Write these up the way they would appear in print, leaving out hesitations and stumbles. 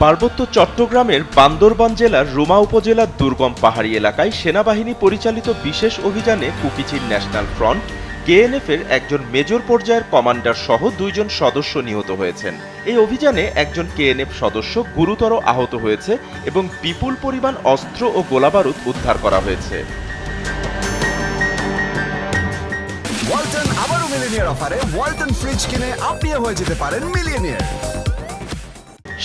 পার্বত্য চট্টগ্রামের বান্দরবান জেলার রুমা উপজেলার দুর্গম পাহাড়ি এলাকায় সেনাবাহিনী পরিচালিত বিশেষ অভিযানে কুকিচিন ন্যাশনাল ফ্রন্ট কেএনএফ-এর একজন মেজর পর্যায়ের কমান্ডার সহ 2 জন সদস্য নিহত হয়েছেন। এই অভিযানে একজন কেএনএফ সদস্য গুরুতর আহত হয়েছে এবং বিপুল পরিমাণ অস্ত্র ও গোলাবারুদ উদ্ধার করা হয়েছে। ওয়ালটন আবারও মিলিয়নিয়ার অফারে ওয়ালটন ফ্রিজ কিনে আপনিও হয়ে যেতে পারেন মিলিয়নিয়ার।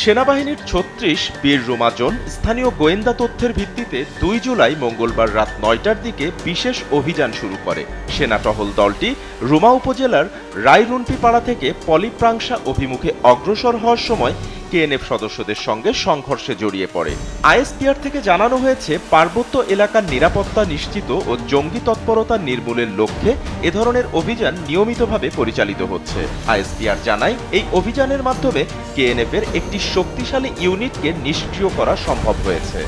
সেনাবাহিনীর ৩৬ বীর রুমা জোন স্থানীয় গোয়েন্দা তথ্যের ভিত্তিতে ২ জুলাই মঙ্গলবার রাত ৯টার দিকে বিশেষ অভিযান শুরু করে। সেনা টহল দলটি রুমা উপজেলার রায়রুনপি পাড়া থেকে পলিপ্রাংশা অভিমুখে অগ্রসর হওয়ার সময় কেএনএফ সদস্যদের সঙ্গে সংঘর্ষে জড়িয়ে পড়ে। আইএসপিআর থেকে জানানো হয়েছে, পার্বত্য এলাকার নিরাপত্তা নিশ্চিত ও জঙ্গি তৎপরতা নির্মূলের লক্ষ্যে এ ধরনের অভিযান নিয়মিতভাবে পরিচালিত হচ্ছে। আইএসপিআর জানায়, এই অভিযানের মাধ্যমে কেএনএফ-এর একটি শক্তিশালী ইউনিটকে নিষ্ক্রিয় করা সম্ভব হয়েছে।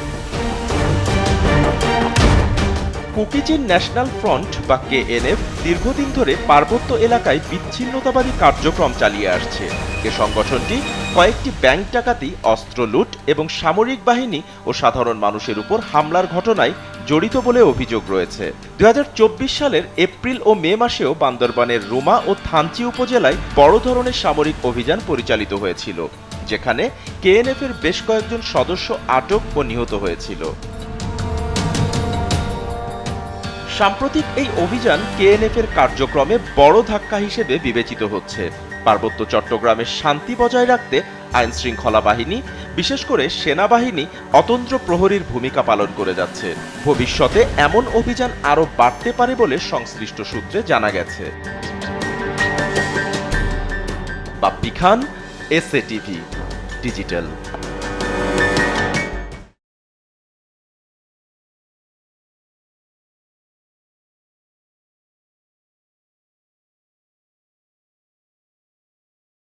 কুকিচিন ন্যাশনাল ফ্রন্ট বা কেএনএফ দীর্ঘদিন ধরে পার্বত্য এলাকায় বিচ্ছিন্নতাবাদী কার্যক্রম চালিয়ে আসছে। এ সংগঠনটি কয়েকটি ব্যাংক ডাকাতি, অস্ত্র লুট এবং সামরিক বাহিনী ও সাধারণ মানুষের উপর হামলার ঘটনায় জড়িত বলে অভিযোগ রয়েছে। ২০২৪ সালের এপ্রিল ও মে মাসেও বান্দরবানের রুমা ও থানচি উপজেলায় বড় ধরনের সামরিক অভিযান পরিচালিত হয়েছিল, যেখানে কেএনএফ-এর বেশ কয়েকজন সদস্য আটক ও নিহত হয়েছিল। সাম্প্রতিক এই অভিযান কেএনএফ-এর কার্যক্রমে বড় ধাক্কা হিসেবে বিবেচিত হচ্ছে। পার্বত্য চট্টগ্রামের শান্তি বজায় রাখতে আইন শৃঙ্খলা বাহিনী, বিশেষ করে সেনাবাহিনী অতন্ত্র প্রহরীর ভূমিকা পালন করে যাচ্ছে। ভবিষ্যতে এমন অভিযান আরও বাড়তে পারে বলে সংশ্লিষ্ট সূত্রে জানা গেছে। বাপ্পি খান, এসএ টিভি ডিজিটাল।